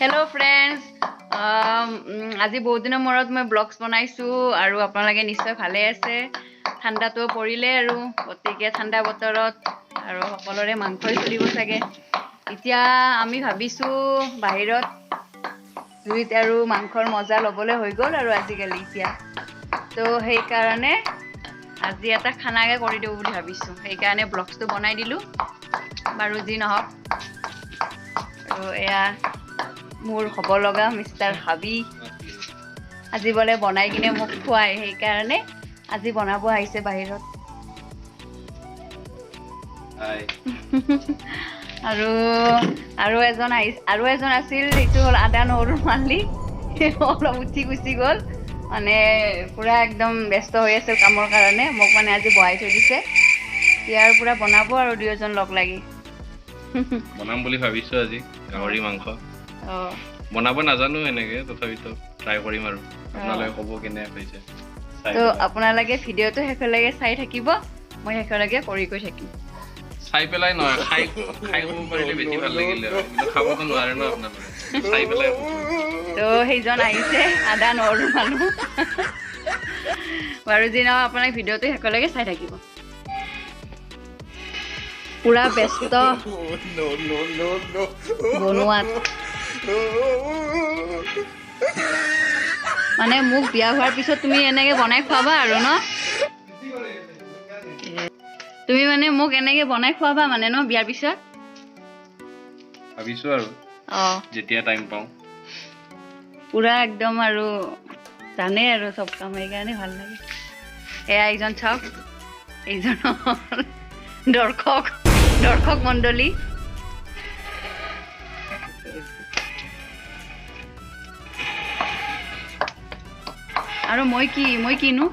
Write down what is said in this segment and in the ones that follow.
Hello friends, আজি বহুত দিনৰ মূৰত মই ব্লগছ বনাইছো আৰু আপোনালোকে নিশ্চয় ভালে আছে। ঠাণ্ডাটো পৰিলে আৰু গতিকে ঠাণ্ডা বতৰত আৰু সকলোৰে মাংসই চলিব চাগে। এতিয়া আমি ভাবিছো বাহিৰত জুইত আৰু মাংসৰ মজা ল'বলৈ হৈ গ'ল আৰু আজিকালি এতিয়া তো সেইকাৰণে আজি এটা খানাকে কৰি দিওঁ বুলি ভাবিছো। সেইকাৰণে ব্লগছটো বনাই দিলো বাৰু যি নহওক। আৰু এয়া মোৰ হ'ব লগা মিষ্টাৰ হাবি আজি বলে বনাই কিনে মোক খুৱাই, সেইকাৰণে আজি বনাব আহিছে বাহিৰত। আৰু এজন আছিল, এইটো হ'ল আদা নহৰুৰ মালিক। অলপ উঠি গুচি গ'ল, মানে পুৰা একদম ব্যস্ত হৈ আছিল কামৰ কাৰণে। মোক মানে আজি বহাই থৈ দিছে, ইয়াৰ পুৰা বনাব আৰু দুয়োজন লগ লাগি। বনাম বুলি ভাবিছো আজি গাহৰি মাংস। বনাব নাজানো এনেকে, তথাপিতো ট্ৰাই কৰিম আৰু আপোনালোকে ক'ব কেনে হৈছে। তো আপোনালোকে ভিডিঅ'টো শেষলৈকে চাই থাকিব, মই শেষলৈকে কৰি গৈ থাকিম। চাই পেলাই নহয়, খাই খাব পাৰিলে বেছি ভাল লাগিলে হয়, কিন্তু খাবতো নোৱাৰে ন আপোনালোকে, চাই পেলাই। তো সেইজন আহিছে আদা নহৰু মানুহ। বাৰু যি নহওক আপোনালোকে ভিডিঅ'টো শেষলৈকে চাই থাকিব। পুৰা ব্যস্ত বনোৱাত। মানে মোক বিয়া হোৱাৰ পিছত তুমি এনেকে বনাই খুৱাবা আৰু ন? তুমি মানে মোক এনেকে বনাই খুৱাবা মানে ন বিয়াৰ পিছত? ভাবিছো আৰু যেতিয়া টাইম পাওঁ। পুৰা একদম আৰু জানে আৰু চব কাম, সেইকাৰণে ভাল লাগে। এয়া এইজন চাওক, এইজন দৰ্শক মণ্ডলী। আৰু মই কিনো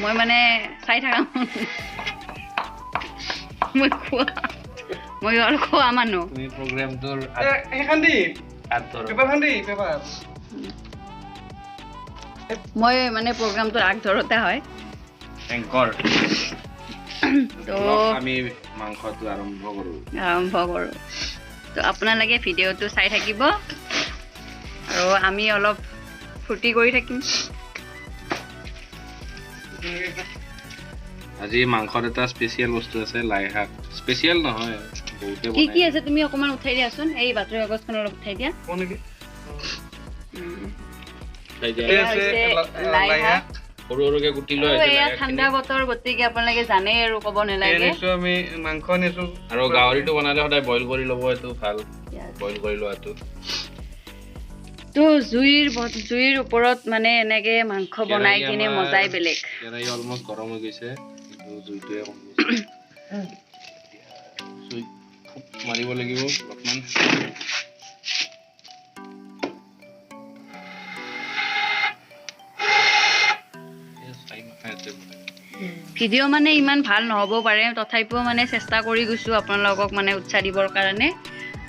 মই মানে চাই থাকা মই আৰু খোৱা মানুহ। তুমি প্ৰগ্ৰামটোৰ মই মানে প্ৰগ্ৰামটোৰ আগধৰোতে হয় এংকৰ। তো আমি মাংসটো আৰম্ভ কৰোঁ। তো আপোনালোকে ভিডিঅ'টো চাই থাকিব আৰু আমি অলপ ফূৰ্তি কৰি থাকিম। আজি মাংসত এটা স্পেচিয়েল বস্তু আছে, লাই শাক। স্পেচিয়েল নহয়, বহুতে কি কি আছে তুমি অকমান উঠাই দিয়াচোন, এই বাতৰি কাগজখন অলপ উঠাই দিয়া। লাই শাক সৰু সৰুকে কুটি লৈ এয়া ঠাণ্ডা বতৰ, গতিকে আপোনালোকে জানে আৰু ক'ব নালাগে। আমি মাংস আনিছো আৰু গাহৰিটো বনালে সদায় বইল কৰি ল'ব, এইটো ভাল বইল কৰি লোৱাটো। তো জুইৰ ওপৰত মানে এনেকে মাংস বনাই কিনে মজাই বেলেগ। কেৰাহী অলমষ্ট গৰম হৈ গৈছে, কিন্তু জুইটোৱে কম গৈছে। জুই মাৰিব লাগিব অলপমান। ভিডিঅ' মানে ইমান ভাল নহ'ব পাৰে, তথাপিও মানে চেষ্টা কৰি গৈছোঁ আপোনালোকক মানে উৎসাহ দিবৰ কাৰণে।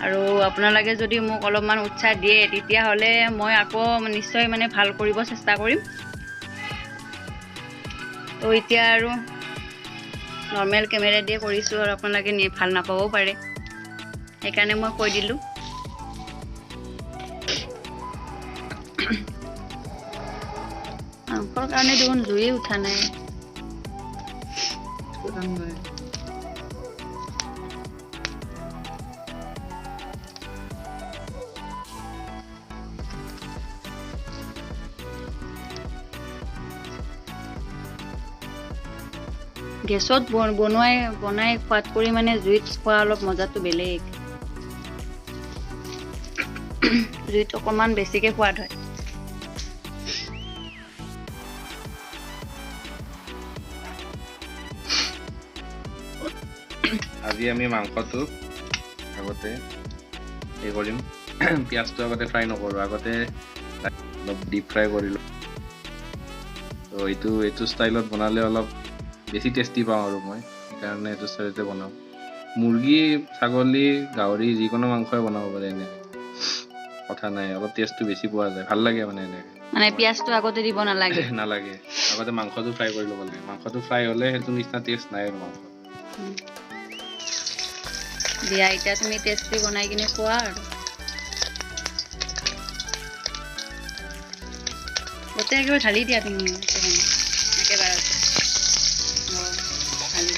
আৰু আপোনালোকে যদি মোক অলপমান উৎসাহ দিয়ে, তেতিয়াহ'লে মই আকৌ নিশ্চয় মানে ভাল কৰিব চেষ্টা কৰিম। তো এতিয়া আৰু নৰ্মেল কেমেৰা দিয়ে কৰিছোঁ, আৰু আপোনালোকে ভাল নাপাবও পাৰে, সেইকাৰণে মই কৈ দিলোঁ। মাংসৰ কাৰণে দেখোন জুইয়ে উঠা নাই। গেছত বনাই খোৱাত কৰি মানে জুইত খোৱা অলপ মজাটো বেলেগ। জুইত অকণমান বেছিকে সোৱাদ হয়। আজি আমি মাংসটো আগতে এই কৰিম, পিঁয়াজটো আগতে ফ্ৰাই নকৰোঁ, আগতে অলপ ডিপ ফ্ৰাই কৰিলোঁ। তো এইটো ষ্টাইলত বনালে অলপ বেছি টেষ্টি পাওঁ আৰু মই সেইকাৰণে এইটো ষ্টাইলতে বনাওঁ। মুৰ্গী, ছাগলী, গাহৰি যিকোনো মাংসই বনাব পাৰে, এনেকৈ কথা নাই। অলপ টেষ্টটো বেছি পোৱা যায়, ভাল লাগে মানে এনেকৈ। মানে পিঁয়াজটো আগতে দিব নালাগে? নালাগে, আগতে মাংসটো ফ্ৰাই কৰি ল'ব লাগে। মাংসটো ফ্ৰাই হ'লে সেইটো নিচিনা টেষ্ট নাই আৰু মাংস। দিয়া এতিয়া তুমি টেষ্টি বনাই কিনে খোৱা আৰু। আগতে একেবাৰে ঢালি দিয়া তুমি একেবাৰতে ঢালি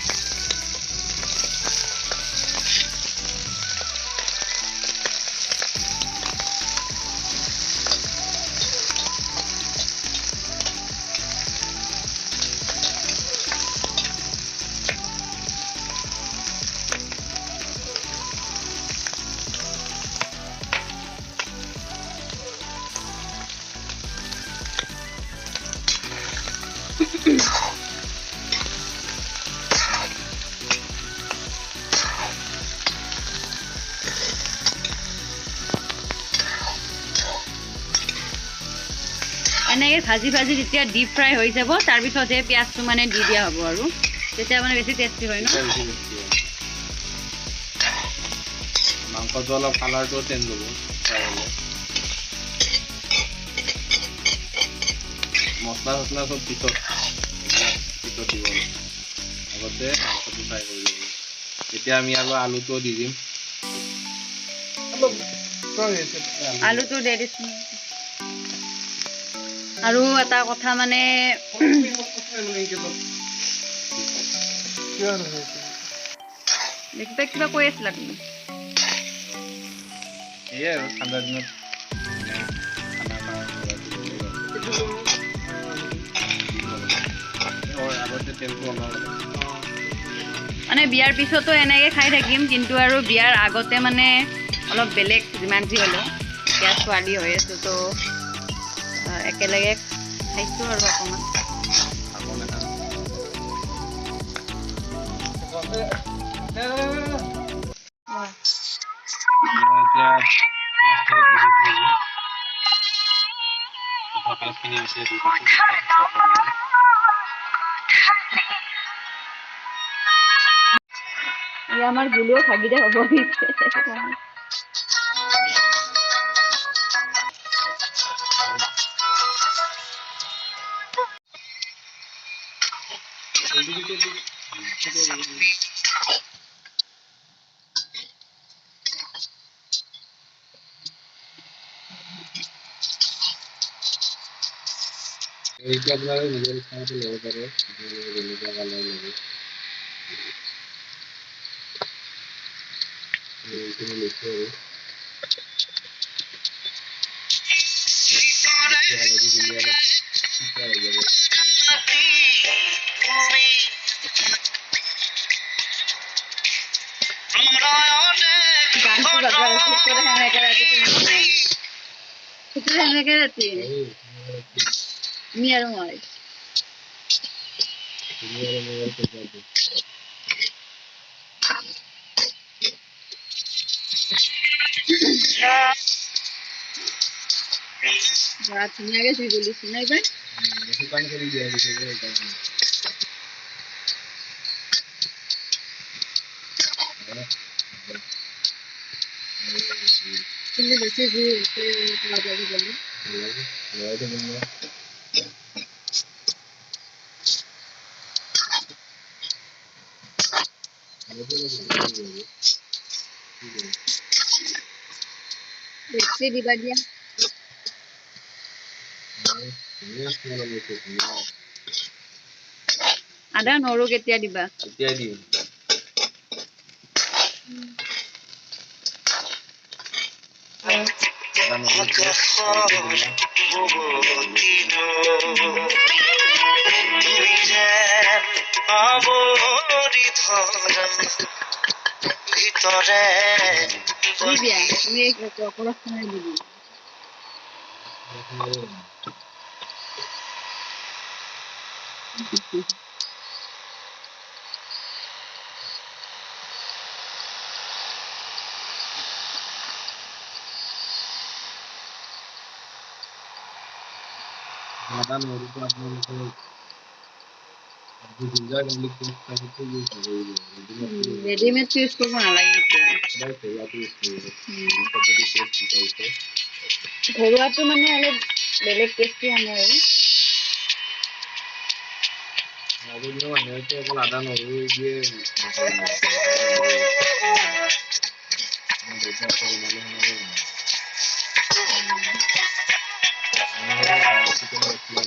এনেকৈ ভাজি ভাজি যেতিয়া ডিপ ফ্ৰাই হৈ যাব তাৰপিছতহে পিঁয়াজটো মানে দি দিয়া হ'ব আৰু তেতিয়া মানে বেছি টেষ্টি হয় ন মাংসটো অলপ কালাৰটো চেঞ্জ হ'ব ফ্ৰাই হ'লে মছলা চছলা চব পিছত দিব আগতে মাংসটো ফ্ৰাই কৰি দিব এতিয়া আমি আৰু আলুটো দি দিম আলুটো দি দিছোঁ আৰু এটা কথা মানে কিবা কৈ আছিলা তুমি এয়াই আৰু ঠাণ্ডা দিনত আগতে তেলটো অলপ মানে বিয়াৰ পিছতো এনেকৈ খাই থাকিম কিন্তু আৰু বিয়াৰ আগতে মানে অলপ বেলেগ যিমান যি হ'লেও এতিয়া ছোৱালী হৈ আছোঁ তো একেলগে খাইছোঁ আৰু অকণমান আমাৰ গুলিও ভাগিতে হ'ব এইটো আপোনাৰ নিজৰ ইচ্ছামতে ল'ব পাৰে যেনেকুৱা কালাৰ লাগে এইখিনি লৈছোঁ আৰু হালধি দিলে অলপ চিকা হৈ যাব मी আৰু মই ধুনীয়াকে ধুই গলিছো নাই পাই শুকান কৰি দিয়া গৈছে কিন্তু বেছি জুই গলি বেছি দিবা দিয়া আদা নহৰু কেতিয়া দিবা এতিয়া দিম দিবিয়া তুমি পৰস্থানে দিবি আদা নহৰুটো আপোনালোকে জিঞ্জাৰ গাৰ্লিক পেষ্ট সেইটো ইউজ নকৰিব ৰেডিমেড ইউজ কৰিব নালাগে ঘৰুৱাটো মানে অলপ বেলেগ টেষ্টি আনে আৰু মানুহেতো অকল আদা নহৰু দিয়ে আজি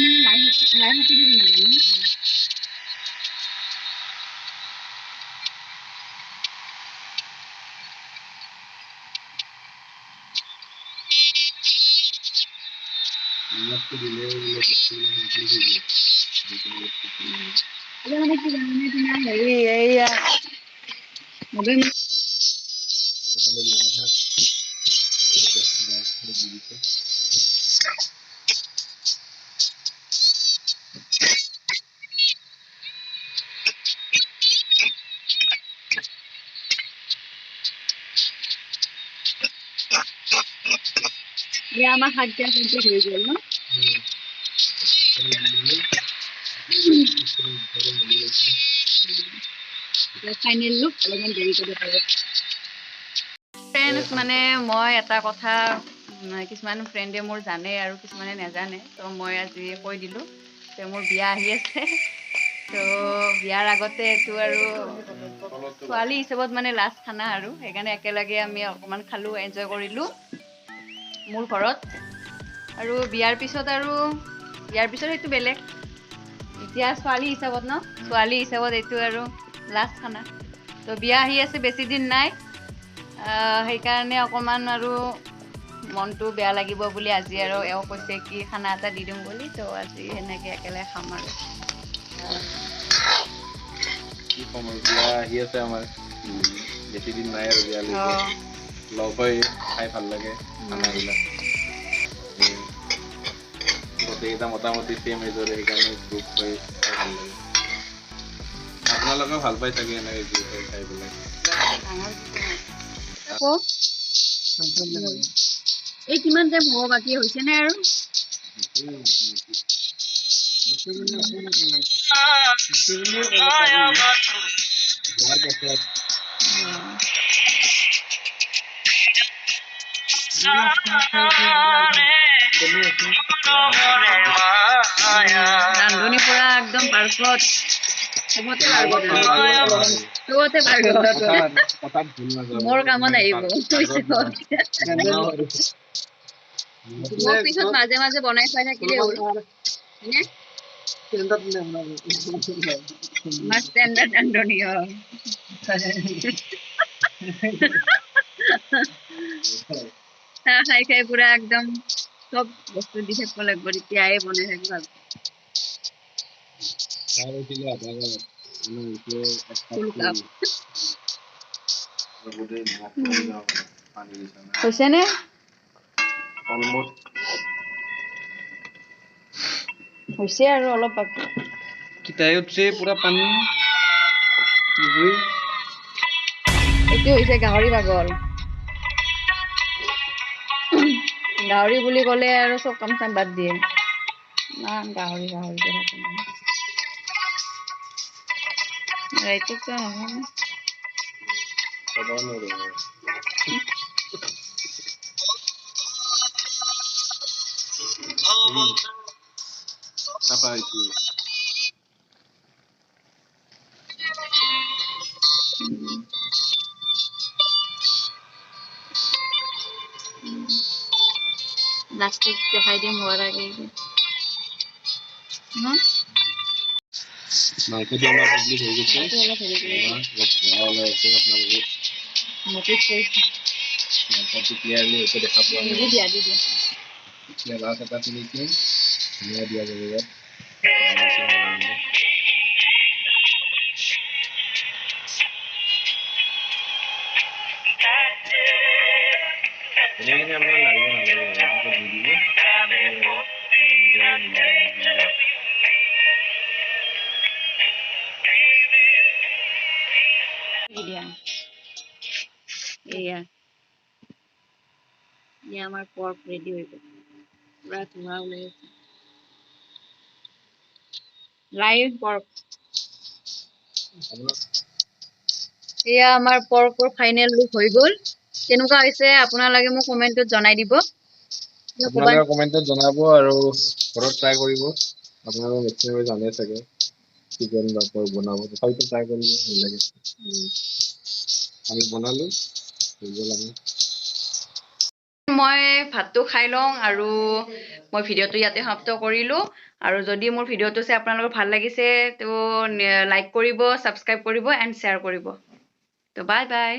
মানে লাই শাক দিব নাজানো। এতিয়া মানে কি জানানে তোমাৰ হেৰি এইয়া নৱেম্বৰ আমাৰ শাক দিয়া কমপ্লিট হৈ গ'ল ন? ফাইনেল লুক অলপমান দেৰি কৰিব পাৰে। ফ্ৰেণ্ডছ মানে মই এটা কথা কিছুমান ফ্ৰেণ্ডে মোৰ জানে আৰু কিছুমানে নাজানে, তো মই আজি কৈ দিলোঁ যে মোৰ বিয়া আহি আছে। তো বিয়াৰ আগতে এইটো আৰু ছোৱালী হিচাপত মানে লাষ্ট খানা আৰু সেইকাৰণে একেলগে আমি অকণমান খালোঁ, এনজয় কৰিলোঁ মোৰ ঘৰত। আৰু বিয়াৰ পিছত সেইটো বেলেগ। এতিয়া ছোৱালী হিচাপত ন, ছোৱালী হিচাপত এইটো আৰু লাষ্ট খানা। তো বিয়া আহি আছে, বেছি দিন নাই। সেইকাৰণে অকণমান আৰু মনটো বেয়া লাগিব বুলি আজি আৰু এওঁ কৈছে কি খানা এটা দি দিওঁ বুলি, তো আজি সেনেকৈ একেলগে খাম আৰু। কি ক'ম আৰু, বিয়া আহি আছে আমাৰ, বেছি দিন নাই আৰু বিয়ালৈকে। লগ হৈ খাই ভাল লাগে খানাবিলাক। গোটেইকেইটা মোটামুটি চেম এজৰে, সেইকাৰণে গ্ৰুপ হৈ খাই ভাল লাগে। আপোনালোকেও ভাল পাই চাগে এনেকৈ গ্ৰুপ হৈ খাই পেলাই। এই কিমান টাইম হ'ব বাকী হৈছেনে আৰু? ৰান্ধনি পুৰা একদম পাৰ্কত, চবতে মোৰ কামত আহিব। মোক পিছত মাজে মাজে বনাই খুৱাই থাকিলে হ'ল, হয়নে? আমাৰ ষ্টেণ্ডাৰ্ড ৰান্ধনি। চাহ খাই খাই পুৰা একদম চব বস্তু দি থাকিব লাগিব, তেতিয়াহে বনাই থাকিব ভাল। হৈছেনে? হৈছে আৰু অলপ বাকী। কিতাই উঠছে পুৰা পানী। এইটো হৈছে গাহৰি পাগল। গাহৰি বুলি ক'লে আৰু চব কাম চাম বাদ দিয়ে। গাহৰি এইটো কিয় নহয়? লাষ্টত দেখাই দিম হোৱাৰ আগে আগে। মাংসটো আমাৰ কমপ্লিট হৈ গৈছে। মাংসটো ক্লিয়াৰলি হৈছে, দেখা পোৱা নাই। এতিয়া লাষ্ট এটা ফিনিচিং ধুনীয়া দিয়া যাব ইয়াত। আপোনাৰ লাগিব নালাগে দি দিব। এয়া আমাৰ পৰ্ক ৰেডি হৈ গ'ল, পুৰা ধোঁৱা ওলাই আছে। Live pork. এয়া আমাৰ পৰ্কৰ ফাইনেল লুক হৈ গ'ল। কেনেকুৱা হৈছে আপোনালোকে মোক কমেণ্টত জনাই দিব। আপোনালোকে কমেণ্টত জনাব আৰু ঘৰত ট্ৰাই কৰিব আপোনালোকে নিশ্চয় জানে চাগে চিকেন বাটাৰ বনাব তথাপিতো ট্ৰাই কৰিব ভাল লাগে আমি বনালো হৈ গ'ল আমি মই ভাতটো খাই লওঁ আৰু মই ভিডিঅ'টো ইয়াতে সমাপ্ত কৰিলোঁ আৰু যদি মোৰ ভিডিঅ'টো চাই আপোনালোকৰ ভাল লাগিছে তো লাইক কৰিব ছাবস্ক্ৰাইব কৰিব এণ্ড শ্বেয়াৰ কৰিব তো বাই বাই